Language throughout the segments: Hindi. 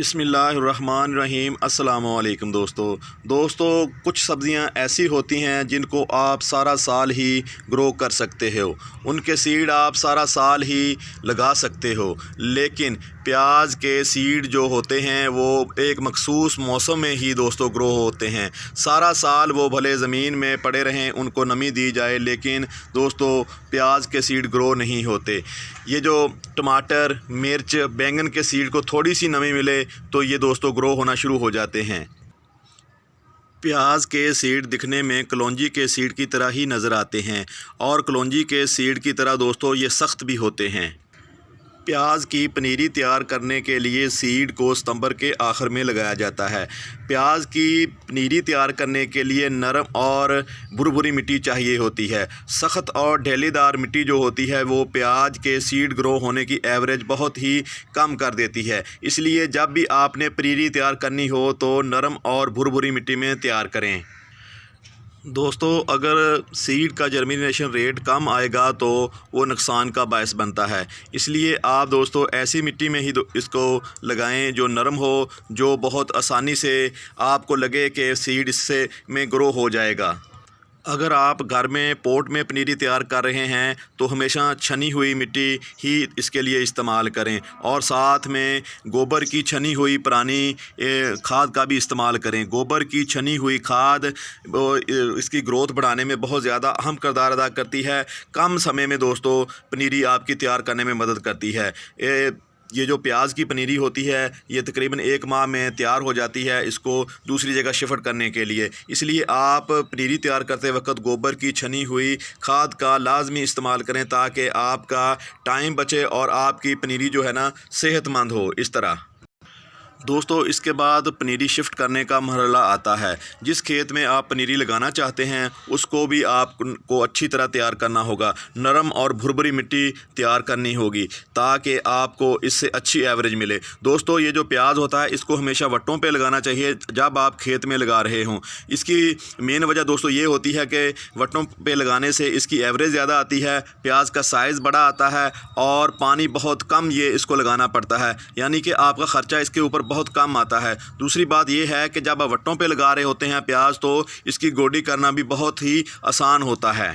बिस्मिल्लाहिर्रहमानिर्रहीम। अस्सलामुअलैकुम दोस्तों कुछ सब्ज़ियां ऐसी होती हैं जिनको आप सारा साल ही ग्रो कर सकते हो, उनके सीड आप सारा साल ही लगा सकते हो। लेकिन प्याज के सीड जो होते हैं वो एक मखसूस मौसम में ही दोस्तों ग्रो होते हैं। सारा साल वो भले ज़मीन में पड़े रहें, उनको नमी दी जाए, लेकिन दोस्तों प्याज के सीड ग्रो नहीं होते। ये जो टमाटर, मिर्च, बैंगन के सीड को थोड़ी सी नमी मिले तो ये दोस्तों ग्रो होना शुरू हो जाते हैं। प्याज के सीड दिखने में कलौंजी के सीड की तरह ही नज़र आते हैं और कलौंजी के सीड की तरह दोस्तों ये सख्त भी होते हैं। प्याज की पनीरी तैयार करने के लिए सीड को सितंबर के आखिर में लगाया जाता है। प्याज की पनीरी तैयार करने के लिए नरम और भुरभुरी मिट्टी चाहिए होती है। सख्त और ढेलीदार मिट्टी जो होती है वो प्याज के सीड ग्रो होने की एवरेज बहुत ही कम कर देती है। इसलिए जब भी आपने पनीरी तैयार करनी हो तो नरम और भुरभुरी मिट्टी में तैयार करें। दोस्तों अगर सीड का जर्मिनेशन रेट कम आएगा तो वो नुकसान का बायस बनता है। इसलिए आप दोस्तों ऐसी मिट्टी में ही इसको लगाएं जो नरम हो, जो बहुत आसानी से आपको लगे कि सीड इससे में ग्रो हो जाएगा। अगर आप घर में पोट में पनीरी तैयार कर रहे हैं तो हमेशा छनी हुई मिट्टी ही इसके लिए इस्तेमाल करें और साथ में गोबर की छनी हुई पुरानी खाद का भी इस्तेमाल करें। गोबर की छनी हुई खाद इसकी ग्रोथ बढ़ाने में बहुत ज़्यादा अहम किरदार अदा करती है। कम समय में दोस्तों पनीरी आपकी तैयार करने में मदद करती है। ये जो प्याज की पनीरी होती है ये तकरीबन 1 माह में तैयार हो जाती है इसको दूसरी जगह शिफ्ट करने के लिए। इसलिए आप पनीरी तैयार करते वक्त गोबर की छनी हुई खाद का लाजमी इस्तेमाल करें ताकि आपका टाइम बचे और आपकी पनीरी जो है ना सेहतमंद हो। इस तरह दोस्तों इसके बाद पनीरी शिफ्ट करने का मरहला आता है। जिस खेत में आप पनीरी लगाना चाहते हैं उसको भी आपको अच्छी तरह तैयार करना होगा। नरम और भुरभुरी मिट्टी तैयार करनी होगी ताकि आपको इससे अच्छी एवरेज मिले। दोस्तों ये जो प्याज होता है इसको हमेशा वट्टों पे लगाना चाहिए जब आप खेत में लगा रहे हों। इसकी मेन वजह दोस्तों ये होती है कि वट्टों पे लगाने से इसकी एवरेज ज़्यादा आती है, प्याज का साइज़ बड़ा आता है और पानी बहुत कम ये इसको लगाना पड़ता है, यानी कि आपका ख़र्चा इसके ऊपर बहुत कम आता है। दूसरी बात यह है कि जब आप वट्टों पे लगा रहे होते हैं प्याज तो इसकी गोडी करना भी बहुत ही आसान होता है।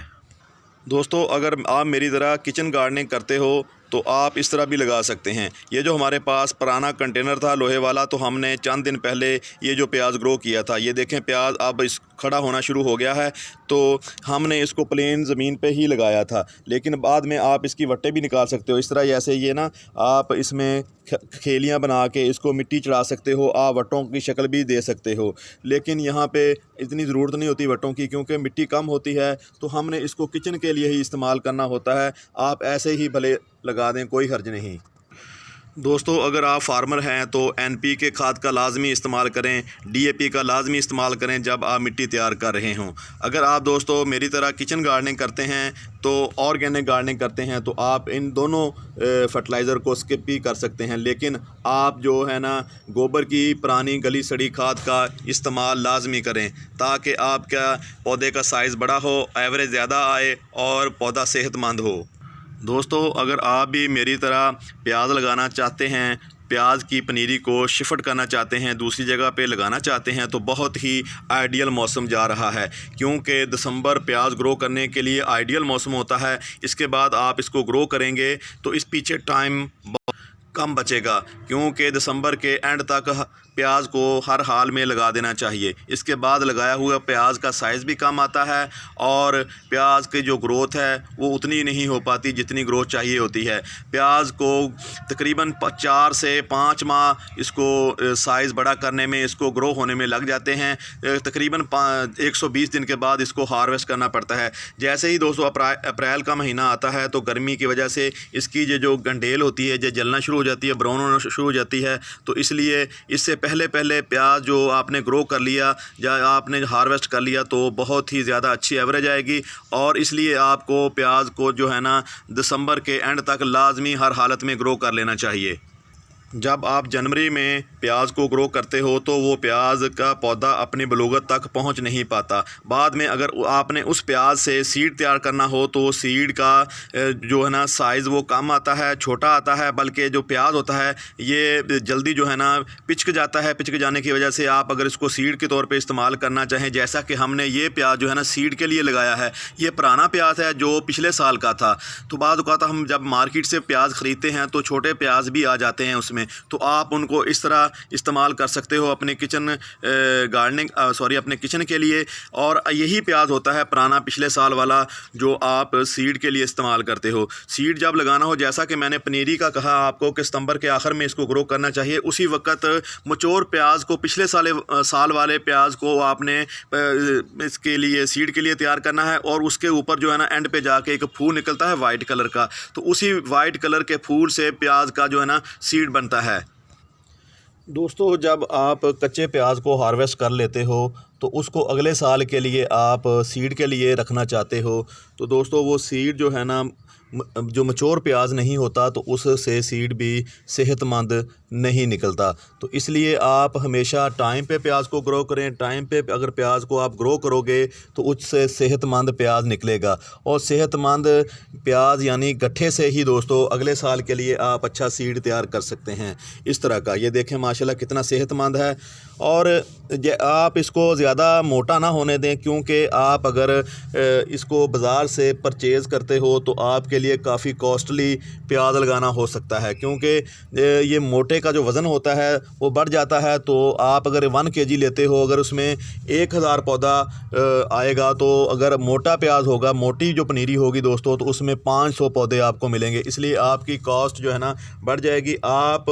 दोस्तों अगर आप मेरी तरह किचन गार्डनिंग करते हो तो आप इस तरह भी लगा सकते हैं। ये जो हमारे पास पुराना कंटेनर था लोहे वाला, तो हमने चंद दिन पहले ये जो प्याज ग्रो किया था, ये देखें प्याज अब इस खड़ा होना शुरू हो गया है। तो हमने इसको प्लेन ज़मीन पे ही लगाया था, लेकिन बाद में आप इसकी वट्टे भी निकाल सकते हो। इस तरह जैसे ये ना आप इसमें खेलियाँ बना के इसको मिट्टी चढ़ा सकते हो, आप वट्टों की शक्ल भी दे सकते हो। लेकिन यहाँ पे इतनी ज़रूरत नहीं होती वट्टों की क्योंकि मिट्टी कम होती है, तो हमने इसको किचन के लिए ही इस्तेमाल करना होता है। आप ऐसे ही भले लगा दें, कोई हर्ज नहीं। दोस्तों अगर आप फार्मर हैं तो NPK खाद का लाजमी इस्तेमाल करें, DAP का लाजमी इस्तेमाल करें जब आप मिट्टी तैयार कर रहे हों। अगर आप दोस्तों मेरी तरह किचन गार्डनिंग करते हैं तो ऑर्गेनिक गार्डनिंग करते हैं तो आप इन दोनों फर्टिलाइज़र को स्किप भी कर सकते हैं, लेकिन आप जो है ना गोबर की पुरानी गली सड़ी खाद का इस्तेमाल लाजमी करें ताकि आपका पौधे का साइज़ बड़ा हो, एवरेज ज़्यादा आए और पौधा सेहतमंद हो। दोस्तों अगर आप भी मेरी तरह प्याज लगाना चाहते हैं, प्याज की पनीरी को शिफ्ट करना चाहते हैं, दूसरी जगह पे लगाना चाहते हैं, तो बहुत ही आइडियल मौसम जा रहा है क्योंकि दिसंबर प्याज ग्रो करने के लिए आइडियल मौसम होता है। इसके बाद आप इसको ग्रो करेंगे तो इस पीछे टाइम कम बचेगा क्योंकि दिसंबर के एंड तक प्याज को हर हाल में लगा देना चाहिए। इसके बाद लगाया हुआ प्याज का साइज़ भी कम आता है और प्याज की जो ग्रोथ है वो उतनी नहीं हो पाती जितनी ग्रोथ चाहिए होती है। प्याज को तकरीबन 4 से 5 माह इसको साइज़ बड़ा करने में, इसको ग्रो होने में लग जाते हैं। तकरीबन 120 दिन के बाद इसको हार्वेस्ट करना पड़ता है। जैसे ही दोस्तों अप्रैल का महीना आता है तो गर्मी की वजह से इसकी जो गंडेल होती है जो जलना शुरू हो जाती है, ब्राउन होना शुरू हो जाती है। तो इसलिए इससे पहले प्याज जो आपने ग्रो कर लिया या आपने हार्वेस्ट कर लिया तो बहुत ही ज़्यादा अच्छी एवरेज आएगी। और इसलिए आपको प्याज को जो है ना दिसंबर के एंड तक लाजमी हर हालत में ग्रो कर लेना चाहिए। जब आप जनवरी में प्याज को ग्रो करते हो तो वो प्याज का पौधा अपनी बलूगत तक पहुंच नहीं पाता। बाद में अगर आपने उस प्याज से सीड तैयार करना हो तो सीड का जो है ना साइज़ वो कम आता है, छोटा आता है, बल्कि जो प्याज होता है ये जल्दी जो है ना पिचक जाता है। पिचक जाने की वजह से आप अगर इसको सीड के तौर पे इस्तेमाल करना चाहें, जैसा कि हमने ये प्याज जो है ना सीड के लिए लगाया है, ये पुराना प्याज है जो पिछले साल का था। तो बाद औक़ात हम जब मार्केट से प्याज ख़रीदते हैं तो छोटे प्याज भी आ जाते हैं उसमें, तो आप उनको इस तरह इस्तेमाल कर सकते हो अपने किचन अपने किचन के लिए। और यही प्याज होता है पुराना पिछले साल वाला जो आप सीड के लिए इस्तेमाल करते हो। सीड जब लगाना हो, जैसा कि मैंने पनीरी का कहा आपको कि सितंबर के आखिर में इसको ग्रो करना चाहिए, उसी वक्त मचोर प्याज को पिछले साल वाले प्याज को आपने इसके लिए सीड के लिए तैयार करना है। और उसके ऊपर जो है ना एंड पे जाके एक फूल निकलता है वाइट कलर का, तो उसी वाइट कलर के फूल से प्याज का जो है ना सीड बनता है। दोस्तों, जब आप कच्चे प्याज को हार्वेस्ट कर लेते हो तो उसको अगले साल के लिए आप सीड के लिए रखना चाहते हो, तो दोस्तों वो सीड जो है ना जो मचोर प्याज नहीं होता तो उससे सीड भी सेहतमंद नहीं निकलता। तो इसलिए आप हमेशा टाइम पे प्याज को ग्रो करें। टाइम पे अगर प्याज को आप ग्रो करोगे तो उससे सेहतमंद प्याज निकलेगा, और सेहतमंद प्याज यानी गट्ठे से ही दोस्तों अगले साल के लिए आप अच्छा सीड तैयार कर सकते हैं। इस तरह का ये देखें माशाल्लाह कितना सेहतमंद है। और आप इसको ज़्यादा मोटा ना होने दें, क्योंकि आप अगर इसको बाज़ार से परचेज़ करते हो तो आपके लिए काफ़ी कॉस्टली प्याज लगाना हो सकता है, क्योंकि ये मोटे का जो वज़न होता है वो बढ़ जाता है। तो आप अगर 1 kg लेते हो, अगर उसमें 1000 पौधा आएगा, तो अगर मोटा प्याज होगा, मोटी जो पनीरी होगी दोस्तों, तो उसमें 500 पौधे आपको मिलेंगे। इसलिए आपकी कॉस्ट जो है ना बढ़ जाएगी। आप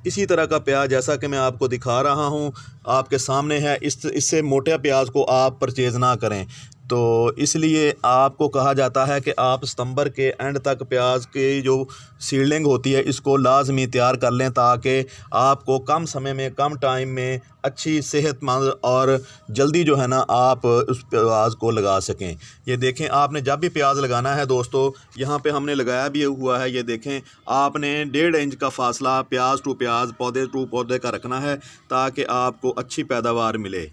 इसी तरह का प्याज जैसा कि मैं आपको दिखा रहा हूँ आपके सामने है, इससे मोटे प्याज को आप परचेज़ ना करें। तो इसलिए आपको कहा जाता है कि आप सितंबर के एंड तक प्याज की जो सीडलिंग होती है इसको लाजमी तैयार कर लें, ताकि आपको कम समय में, कम टाइम में अच्छी सेहतमंद और जल्दी जो है ना आप उस प्याज को लगा सकें। ये देखें, आपने जब भी प्याज लगाना है दोस्तों, यहाँ पे हमने लगाया भी हुआ है, ये देखें, आपने 1.5 इंच का फासला प्याज टू प्याज, पौधे टू पौधे का रखना है, ताकि आपको अच्छी पैदावार मिले।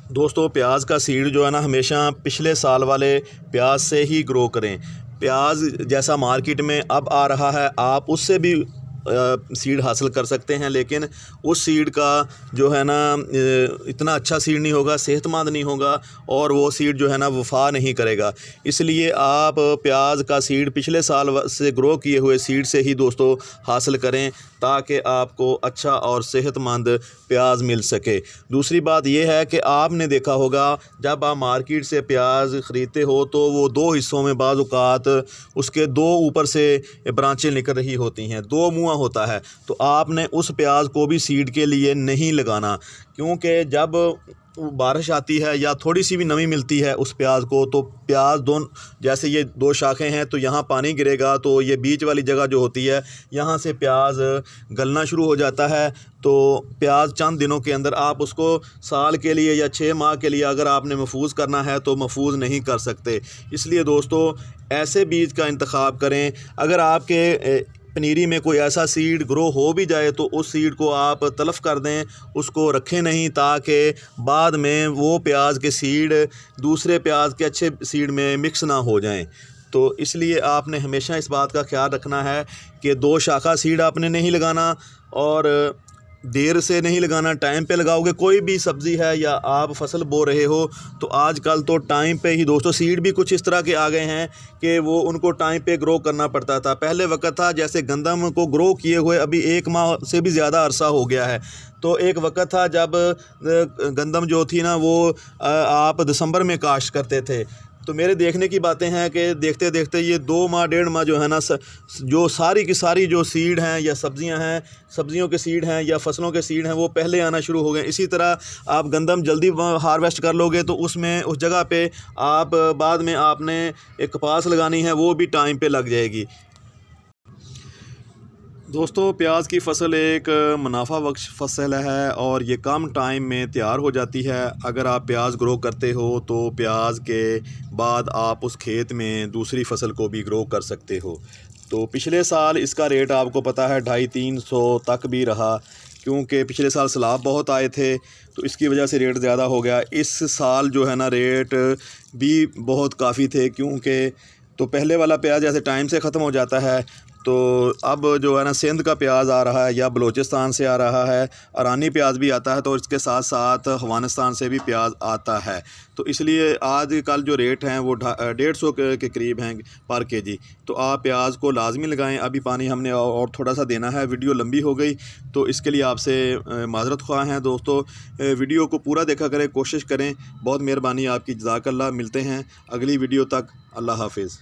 दोस्तों, प्याज का सीड जो है ना हमेशा पिछले साल वाले प्याज से ही ग्रो करें। प्याज जैसा मार्केट में अब आ रहा है, आप उससे भी सीड हासिल कर सकते हैं, लेकिन उस सीड का जो है ना इतना अच्छा सीड नहीं होगा, सेहतमंद नहीं होगा, और वो सीड जो है ना वफा नहीं करेगा। इसलिए आप प्याज का सीड पिछले साल से ग्रो किए हुए सीड से ही दोस्तों हासिल करें, ताकि आपको अच्छा और सेहतमंद प्याज मिल सके। दूसरी बात यह है कि आपने देखा होगा जब आप मार्केट से प्याज ख़रीदते हो तो वो 2 हिस्सों में बाज़ औक़ात उसके 2 ऊपर से ब्रांचें निकल रही होती हैं, 2 मुँह होता है। तो आपने उस प्याज को भी सीड के लिए नहीं लगाना, क्योंकि जब बारिश आती है या थोड़ी सी भी नमी मिलती है उस प्याज को, तो प्याज जैसे ये 2 शाखें हैं, तो यहाँ पानी गिरेगा तो ये बीच वाली जगह जो होती है यहाँ से प्याज गलना शुरू हो जाता है। तो प्याज चंद दिनों के अंदर आप उसको साल के लिए या 6 माह के लिए अगर आपने महफूज करना है तो महफूज नहीं कर सकते। इसलिए दोस्तों ऐसे बीज का इंतखाब करें। अगर आपके पनीरी में कोई ऐसा सीड ग्रो हो भी जाए तो उस सीड को आप तलफ़ कर दें, उसको रखें नहीं, ताकि बाद में वो प्याज के सीड दूसरे प्याज के अच्छे सीड में मिक्स ना हो जाएं। तो इसलिए आपने हमेशा इस बात का ख्याल रखना है कि 2 शाखा सीड आपने नहीं लगाना, और देर से नहीं लगाना, टाइम पे लगाओगे। कोई भी सब्ज़ी है या आप फसल बो रहे हो तो आजकल तो टाइम पे ही दोस्तों सीड भी कुछ इस तरह के आ गए हैं कि वो उनको टाइम पे ग्रो करना पड़ता था। पहले वक्त था जैसे गंदम को ग्रो किए हुए अभी 1 माह से भी ज़्यादा अरसा हो गया है। तो एक वक्त था जब गंदम जो थी ना वो आप दिसंबर में काश्त करते थे। तो मेरे देखने की बातें हैं कि देखते देखते ये 2 माह 1.5 माह जो है ना जो सारी की सारी जो सीड हैं या सब्ज़ियां हैं, सब्ज़ियों के सीड हैं या फसलों के सीड हैं, वो पहले आना शुरू हो गए। इसी तरह आप गंदम जल्दी हार्वेस्ट कर लोगे तो उसमें उस जगह पे आप बाद में आपने एक कपास लगानी है, वो भी टाइम पे लग जाएगी। दोस्तों, प्याज की फ़सल एक मुनाफा बख्श फसल है और ये कम टाइम में तैयार हो जाती है। अगर आप प्याज ग्रो करते हो तो प्याज के बाद आप उस खेत में दूसरी फसल को भी ग्रो कर सकते हो। तो पिछले साल इसका रेट आपको पता है 250-300 तक भी रहा, क्योंकि पिछले साल सैलाब बहुत आए थे तो इसकी वजह से रेट ज़्यादा हो गया। इस साल जो है ना रेट भी बहुत काफ़ी थे, क्योंकि तो पहले वाला प्याज ऐसे टाइम से ख़त्म हो जाता है, तो अब जो है ना सिंध का प्याज आ रहा है या बलूचिस्तान से आ रहा है, ईरानी प्याज भी आता है, तो इसके साथ साथ अफ़गानिस्तान से भी प्याज आता है। तो इसलिए आज कल जो रेट हैं वो 150 के करीब हैं पर केजी। तो आप प्याज को लाजमी लगाएं। अभी पानी हमने और थोड़ा सा देना है, वीडियो लंबी हो गई तो इसके लिए आपसे माज़रत ख्वाह हैं दोस्तों। वीडियो को पूरा देखा करें, कोशिश करें। बहुत मेहरबानी आपकी, जज़ाकल्लाह। मिलते हैं अगली वीडियो तक। अल्लाह हाफिज़।